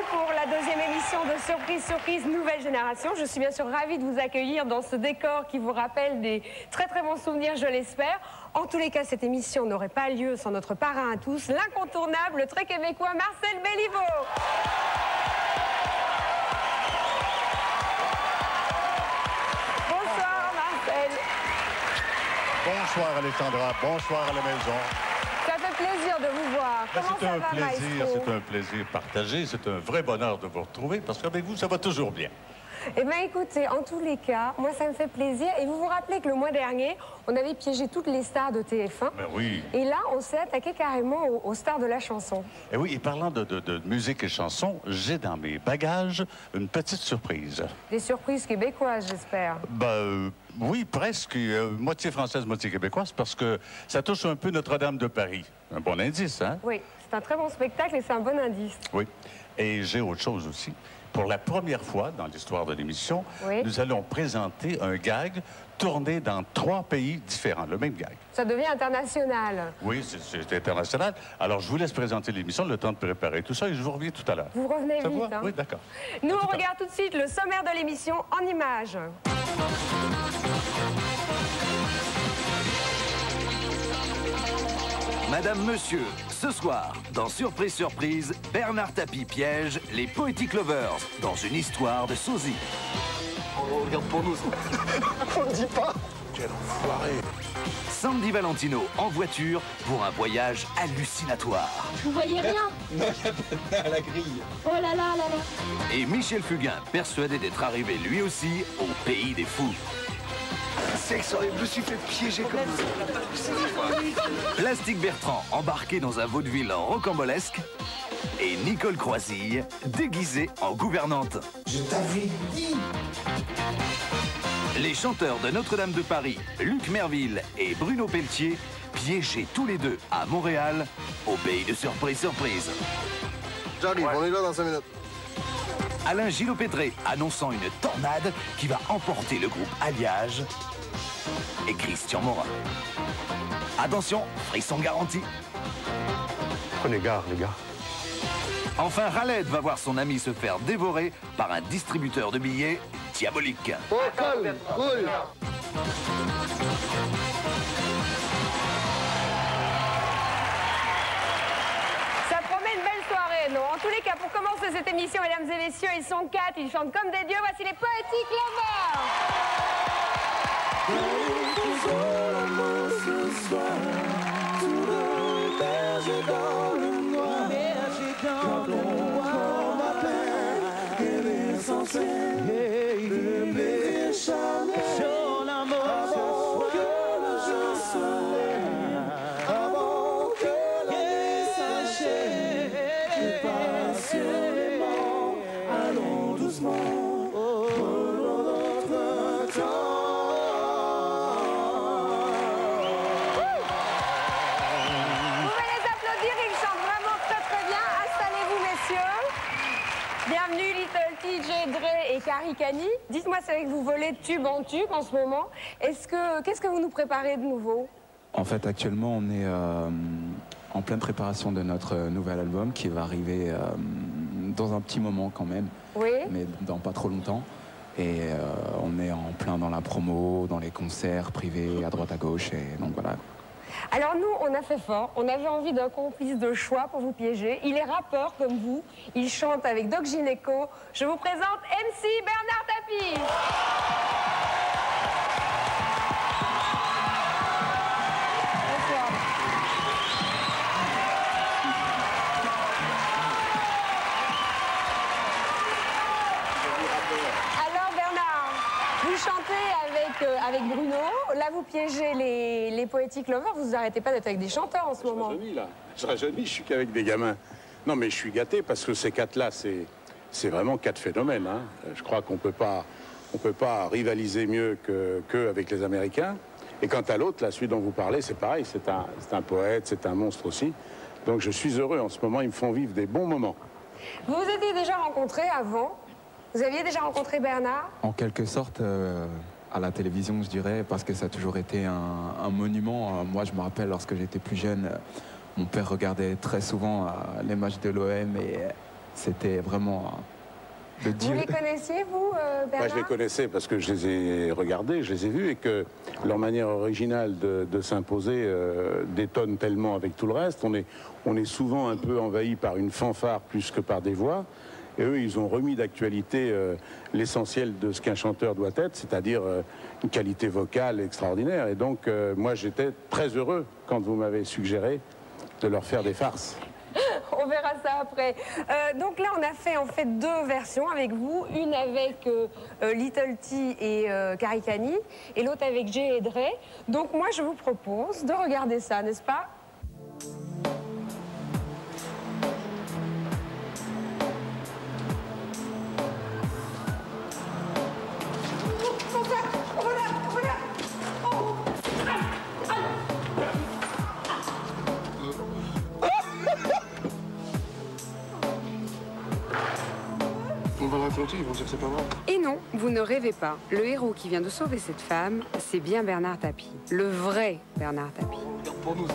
pour la deuxième émission de Surprise Surprise Nouvelle Génération. Je suis bien sûr ravie de vous accueillir dans ce décor qui vous rappelle des très très bons souvenirs, je l'espère. En tous les cas, cette émission n'aurait pas lieu sans notre parrain à tous, l'incontournable, le très québécois Marcel Béliveau. Bonsoir Marcel. Bonsoir Alexandra, bonsoir à la maison. Ça fait plaisir de vous voir. Comment ça va, Maestro? C'est un plaisir partagé, c'est un vrai bonheur de vous retrouver parce qu'avec vous, ça va toujours bien. Eh bien, écoutez, en tous les cas, moi, ça me fait plaisir. Et vous vous rappelez que le mois dernier, on avait piégé toutes les stars de TF1. Ben oui. Et là, on s'est attaqué carrément aux stars de la chanson. Et oui, et parlant de musique et chansons, j'ai dans mes bagages une petite surprise. Des surprises québécoises, j'espère. Oui, presque. Moitié française, moitié québécoise, parce que ça touche un peu Notre-Dame de Paris. Un bon indice, hein? Oui, c'est un très bon spectacle et c'est un bon indice. Oui. Et j'ai autre chose aussi. Pour la première fois dans l'histoire de l'émission, oui, nous allons présenter un gag tourné dans 3 pays différents, le même gag. Ça devient international. Oui, c'est international. Alors, je vous laisse présenter l'émission, le temps de préparer tout ça, et je vous reviens tout à l'heure. Vous revenez ça vite, va? hein? Oui, d'accord. Nous, on regarde tout de suite le sommaire de l'émission en images. Madame, monsieur, ce soir, dans Surprise Surprise, Bernard Tapie piège les Poetic Lovers dans une histoire de sosie. On regarde pour nous, ça. On ne dit pas. Quel enfoiré. Sandy Valentino en voiture pour un voyage hallucinatoire. Vous voyez rien? Non, il n'y a pas de à la grille. Oh là là là là. Et Michel Fugain, persuadé d'être arrivé lui aussi au pays des fous. C'est que ça, je me suis fait piéger comme ça. Plastique Bertrand embarqué dans un vaudeville rocambolesque. Et Nicole Croisille déguisée en gouvernante. Je t'avais dit. Les chanteurs de Notre-Dame de Paris, Luc Merville et Bruno Pelletier, piégés tous les deux à Montréal, au pays de Surprise Surprise. J'arrive, on est là dans 5 minutes. Alain Gillot-Pétré annonçant une tornade qui va emporter le groupe Alliage et Christian Morin. Attention, frisson garanti. Prenez garde, les gars. Enfin, Raled va voir son ami se faire dévorer par un distributeur de billets diabolique. Oh, calme, cool. Ça promet une belle soirée, non? En tous les cas, pour commencer cette émission, mesdames et messieurs, ils sont 4, ils chantent comme des dieux. Voici les Poetic Bienvenue Little TJ, Dre et Carrie Cani. Dites-moi, c'est vrai que vous volez de tube en tube en ce moment. Qu'est-ce que vous nous préparez de nouveau? En fait, actuellement, on est en pleine préparation de notre nouvel album qui va arriver dans un petit moment quand même. Oui. Mais dans pas trop longtemps. Et on est en plein dans la promo, dans les concerts privés à droite à gauche. Et donc voilà. Alors nous, on a fait fort. On avait envie d'un complice de choix pour vous piéger. Il est rappeur comme vous. Il chante avec Doc Gineco. Je vous présente MC Bernard Tapie. Bonsoir. Alors Bernard, vous chantez avec Bruno. Là, vous piégez les Poetic Lovers. Vous vous arrêtez pas d'être avec des chanteurs en ce moment. Je rajeunis, je suis qu'avec des gamins. Non, mais je suis gâté parce que ces 4-là, c'est vraiment 4 phénomènes. Hein. Je crois qu'on peut pas rivaliser mieux qu'eux avec les Américains. Et quant à l'autre, là, celui dont vous parlez, c'est pareil. C'est un poète, c'est un monstre aussi. Donc je suis heureux en ce moment. Ils me font vivre des bons moments. Vous vous étiez déjà rencontrés avant? Vous aviez déjà rencontré Bernard? En quelque sorte, à la télévision, je dirais, parce que ça a toujours été un monument. Moi, je me rappelle, lorsque j'étais plus jeune, mon père regardait très souvent les matchs de l'OM et c'était vraiment le dieu. Vous les connaissiez, vous, Bernard? Moi, je les connaissais parce que je les ai regardés, je les ai vus, et que leur manière originale de s'imposer détonne tellement avec tout le reste. On est souvent un peu envahi par une fanfare plus que par des voix. Et eux, ils ont remis d'actualité l'essentiel de ce qu'un chanteur doit être, c'est-à-dire une qualité vocale extraordinaire. Et donc, moi, j'étais très heureux quand vous m'avez suggéré de leur faire des farces. On verra ça après. Donc là, on a fait en fait deux versions avec vous. Une avec Little T et Caricani, et l'autre avec Jay et Dre. Donc moi, je vous propose de regarder ça, n'est-ce pas? On va raconter, ils vont dire que c'est pas vrai. Et non, vous ne rêvez pas. Le héros qui vient de sauver cette femme, c'est bien Bernard Tapie. Le vrai Bernard Tapie. Pour nous.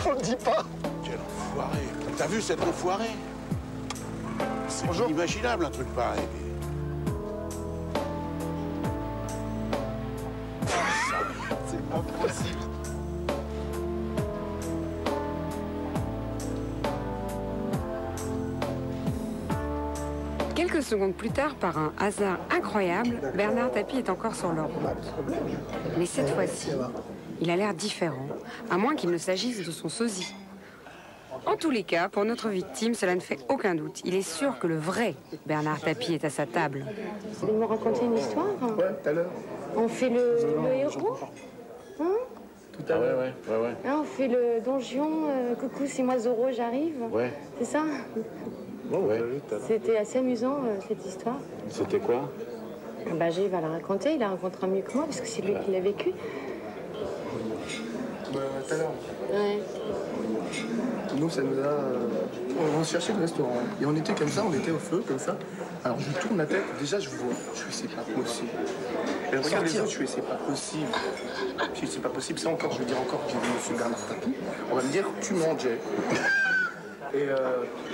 On le dit pas. Quel enfoiré. T'as vu cet enfoiré? C'est inimaginable, un truc pareil. C'est pas possible. Quelques secondes plus tard, par un hasard incroyable, Bernard Tapie est encore sur leur route. Mais cette fois-ci, il a l'air différent, à moins qu'il ne s'agisse de son sosie. En tous les cas, pour notre victime, cela ne fait aucun doute. Il est sûr que le vrai Bernard Tapie est à sa table. Vous voulez me raconter une histoire? Ouais, tout à l'heure. On fait le héros? Hein? Tout à l'heure. Ouais. Hein, on fait le donjon, coucou, c'est moi Zoro, j'arrive. Ouais. C'est ça? Ouais. C'était assez amusant, cette histoire. C'était quoi? Bah, Jay va la raconter, il la racontera mieux que moi, parce que c'est lui qui l'a vécu. Tout à l'heure. Ouais. Nous, ça nous a... on cherchait le restaurant. Et on était comme ça, on était au feu, comme ça. Alors, je tourne la tête. Déjà, je vois. Je fais, c'est pas possible. Et regarde les autres, je fais, c'est pas possible. Je fais, c'est pas possible. Ça encore, je veux dire encore, j'ai vu monsieur Bernard Tapie. On va me dire, tu mens, Jay. Et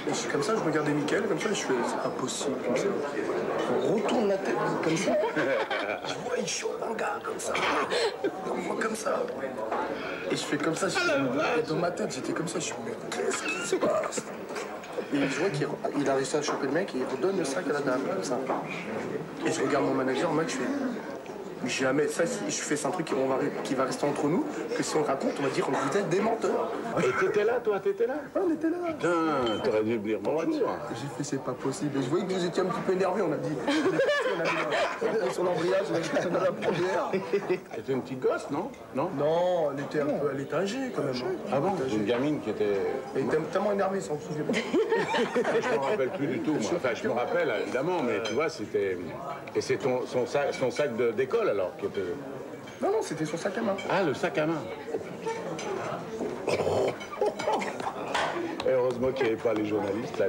je suis comme ça, je regardais Mickaël, comme ça, je fais, c'est pas possible, comme ça. On retourne la tête, comme ça. Je vois, il chope un gars, comme ça. On voit comme ça. Et je fais comme ça, dans ma tête, j'étais comme ça, je suis, mais qu'est-ce qui se passe? Et je vois qu'il a réussi à choper le mec et il redonne le sac à la dame, comme ça. Et je regarde mon manager, moi, je fais... Jamais, ça, je fais, c'est un truc qui va rester entre nous, que si on raconte, on va dire, vous êtes des menteurs. Et t'étais là, toi? T'étais là? Ouais, on était là. Putain, t'aurais dû me dire bonjour. J'ai fait, c'est pas possible. Et je voyais que vous étiez un petit peu énervé, on a dit. On a mis son embrayage, on a dit que c'était dans la première. C'était une petite gosse, non? Non? Non, elle était un peu, elle était âgée quand même. Ah bon? Une gamine qui était... Elle était tellement énervée, ça, on se souvient pas. Je me rappelle plus du tout, moi. Enfin, je me rappelle, évidemment, mais tu vois, c'était... Et c'est son sac d'école, alors, qui était... Non, non, c'était son sac à main. Ah, le sac à main. Et heureusement qu'il n'y avait pas les journalistes, là.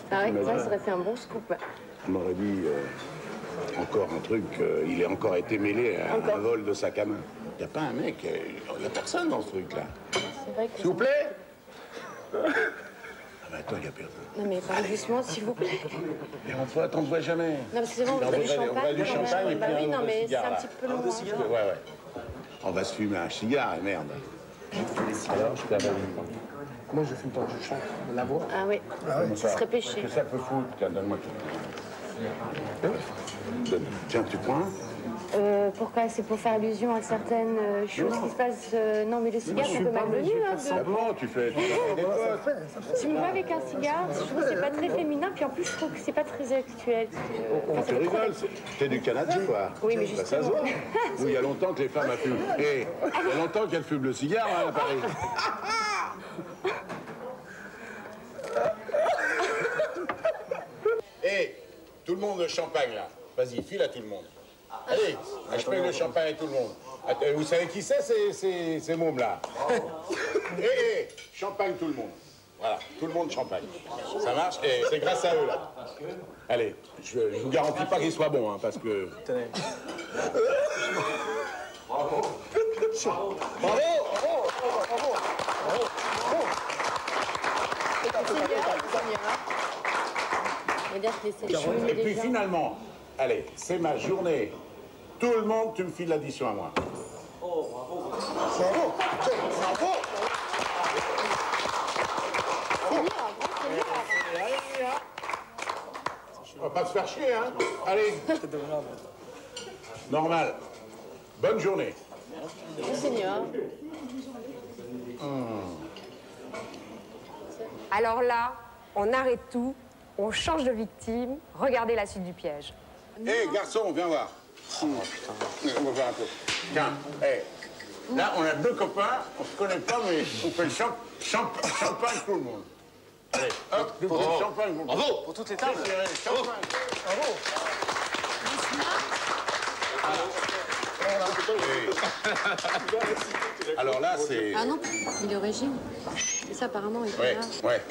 C'est vrai que ça aurait fait un bon scoop. On m'aurait dit encore un truc, il a encore été mêlé à un vol de sac à main. Il n'y a pas un mec, il n'y a personne dans ce truc-là. C'est vrai que... S'il vous plaît? Ah bah attends, il n'y a personne. Non mais parlez doucement, s'il vous plaît. Mais on ne voit jamais. Non, parce que c'est bon, vous avez du champagne. On va du champagne et Bah puis oui, non, un mais c'est cigare, un là. petit peu long. Ouais. On va se fumer un cigare, et merde. Alors, je t'avais... Moi, je fume pas, je chante la voix. Ah oui, ça serait péché. Qu'est-ce que ça peut foutre? Tiens, donne-moi tout. Tiens, tu prends un? Pourquoi? C'est pour faire allusion à certaines choses qui se passent. Non, mais le cigare, c'est un peu malvenu. Hein, Ah bon, tu fais... Tu me vois avec un cigare, je trouve que c'est pas très féminin, puis en plus, je trouve que c'est pas très actuel. On te rigole, t'es du Canada, quoi. Oui, mais Bah, ça se voit. Oui, il y a longtemps que les femmes fument. Et il y a longtemps qu'elles fument le cigare, hein, à Paris. Hé, tout le monde le champagne, là. Vas-y, file à tout le monde. Allez, je paye le champagne à tout le monde. Vous savez qui c'est, ces mômes, là? Hé, champagne tout le monde. Voilà, tout le monde champagne. Ça marche? Et c'est grâce à eux, là. Allez, je vous garantis pas qu'il soit bon, hein, parce que... Bravo! Regarde, c'est Et puis finalement, allez, c'est ma journée. Tout le monde, tu me files l'addition à moi. Oh, bravo. Bravo. Bravo. On va pas se faire chier, hein. Allez. Normal. Bonne journée. Oui, Seigneur. Alors là, on arrête tout, on change de victime. Regardez la suite du piège. Hé, garçon, viens voir. Oh, putain. On va voir un peu. Tiens, hé. Là, on a deux copains, on se connaît pas, mais on fait le champagne tout le monde. Allez, hop, champagne. Bravo pour toutes les tables. Champagne. Bravo. Alors là, c'est... Ah non, il est au régime. C'est ça, apparemment, il est Ouais, là. ouais.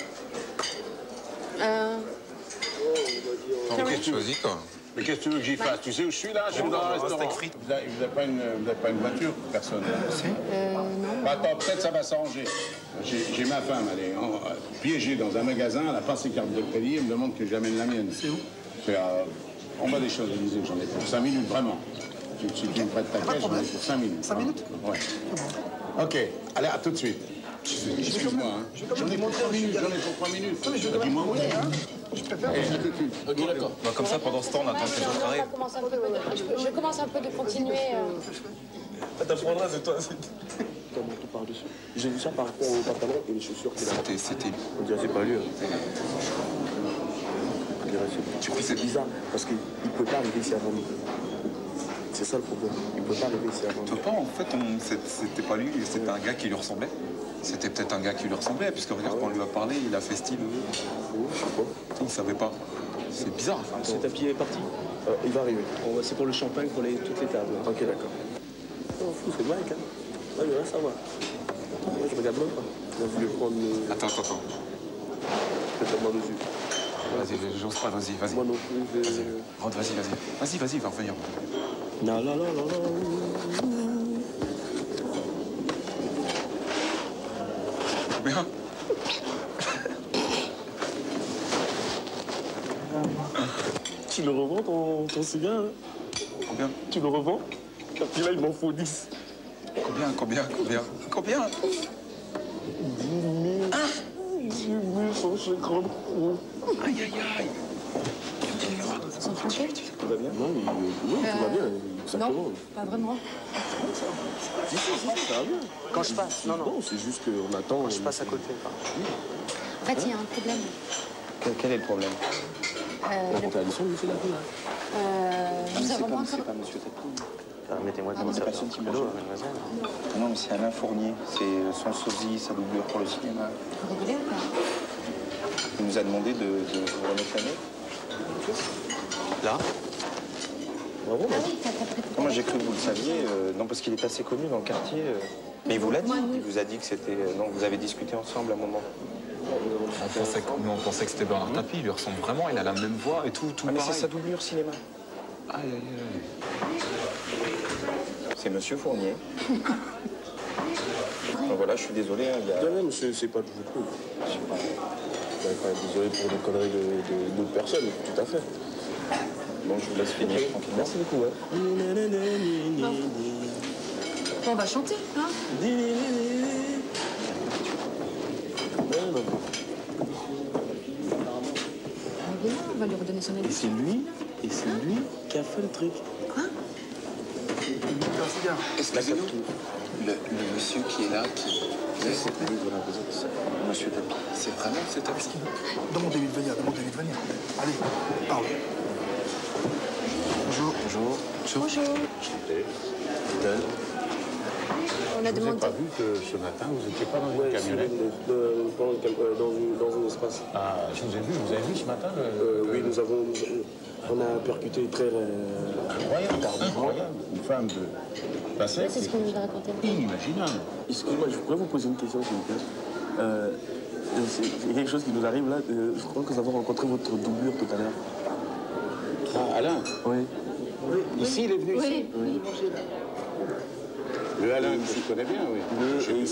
Qu'est-ce que tu choisis, toi? Mais qu'est-ce que tu veux que j'y fasse? Tu sais où je suis là? Je suis dans un restaurant. Vous n'avez pas une voiture, personne? Non. Bah, attends, peut-être ça va s'arranger. J'ai ma femme, elle est piégée dans un magasin, elle n'a pas ses cartes de crédit, elle me demande que j'amène la mienne. C'est où? C'est en bas des Champs-Élysées, j'en ai pour 5 minutes, vraiment. Si tu me prêtes ta caisse, j'en ai pour 5 minutes. 5 minutes? Ouais. Ok, allez, à tout de suite. Excuse-moi, hein. J'en ai pour 3 minutes, Non, mais je veux dis-moi où hein. Je préfère. Ok, d'accord. Bah, comme ça, pendant ce temps, on attend que les autres arrivent. Je commence un peu de continuer. T'apprendras, c'est toi. Comme tout par-dessus. J'ai vu ça par rapport au pantalon et les chaussures qu'il a. C'était... On dirait que c'est pas lui. C'est bizarre parce qu'il ne peut pas arriver ici avant nous. C'est ça le problème. Il ne peut pas arriver ici avant nous. Toi pas, en fait, c'était pas lui, c'était un gars qui lui ressemblait. C'était peut-être un gars qui lui ressemblait, puisque regarde, quand on lui a parlé, il a fait style. Oui, je sais pas. Il savait pas. C'est bizarre. Cet tapis est parti. Il va arriver. C'est pour le champagne, pour toutes les tables. Ok, d'accord. Oh, fou, c'est Mike, hein. Ah, mais là, ça va. Moi, je regarde même pas. Il a voulu prendre le... Attends. Fais-moi dessus. Vas-y, j'ose pas, vas-y. Moi non plus, Rentre, vas-y, va revenir. Non. Bien. Tu le revends ton cigare, hein? Combien? Tu le revends? Et puis là, il m'en faut 10. Combien? 10 150 euros. Aïe. Sans tromper? Tout va bien? Non, oui, tout va bien, exactement. Non, pas vraiment. Si, ça va bien. Quand je passe, non. Non, c'est juste qu'on attend. Je passe à côté. En fait, il y a un problème. Quel est le problème? La contradiction, monsieur Tapie, là. Nous avons pas encore... C'est pas monsieur Tapie. Permettez-moi de C'est pas ce type de choses, mademoiselle. Non, mais c'est Alain Fournier. C'est son sosie, sa doublure pour le cinéma. Vous rigolez ou pas? Il nous a demandé de vous remettre la nez. Là? Bravo, Ah oui, t'as pris tout. Moi, j'ai cru que vous le saviez. Non, parce qu'il est assez connu dans le quartier. Mais il vous l'a dit. Il vous a dit que c'était... Non, vous avez discuté ensemble à un moment. On pensait que c'était Bernard Tapie. Il lui ressemble vraiment. Il a la même voix et tout Mais pareil. c'est sa doublure cinéma. Aïe. C'est monsieur Fournier. Donc voilà, je suis désolé. Il y a... Non, monsieur, c'est pas de vous coup. Je sais pas. Désolé pour les conneries d'autres personnes, tout à fait. Bon, je vous laisse finir tranquillement. Merci beaucoup. Hein. Bon, on va chanter, hein? On va lui redonner son avis. Et c'est lui qui a fait le truc. Quoi? Est-ce que c'est le monsieur qui est là, c'est pas lui, voilà, vous êtes monsieur Tapie. C'est vraiment cet Tapie? Demandez-lui de venir. Allez, parle. Bonjour. On a Je vous ai demandé... pas vu que ce matin, vous n'étiez pas dans une camionnette. Dans un espace. Ah, je vous ai vu ce matin. Oui, on a percuté très... Incroyable. Une femme de passé. C'est ce qu'on nous a raconté. Inimaginable. Excusez-moi, je pourrais vous poser une question, s'il vous plaît. Il y a quelque chose qui nous arrive là. Je crois que nous avons rencontré votre doublure tout à l'heure. Ah, Alain. Oui. Ici, il est venu ici. Oui. Le Alain que je connais bien, oui. Et il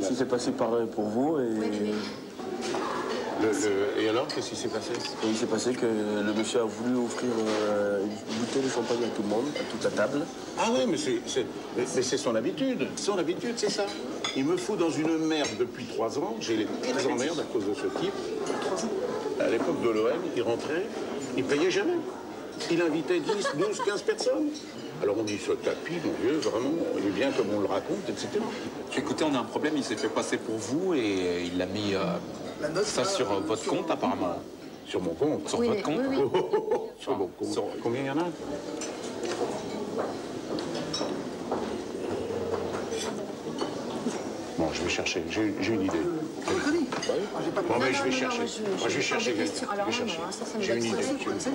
s'est passé pareil pour vous. Et... Et alors, qu'est-ce qui s'est passé? Il s'est passé que le monsieur a voulu offrir une bouteille de champagne à tout le monde, à toute la table. Ah oui, mais c'est son habitude. Son habitude, c'est ça. Il me fout dans une merde depuis 3 ans. J'ai les pires emmerdes à cause de ce type. 3 ans. À l'époque de l'OM, il rentrait, il payait jamais. Il invitait 10, 12, 15 personnes. Alors on dit, ce tapis, mon vieux, vraiment, il est bien comme on le raconte, etc. Écoutez, on a un problème, il s'est fait passer pour vous et il a mis ça sur votre compte apparemment. Sur mon compte? Sur votre compte? Oui. Sur mon compte. Combien il y en a? Bon, je vais chercher, j'ai une idée. Bon, mais je vais chercher. Moi, je vais chercher quelqu'un. Alors non, ça me J'ai une idée. donne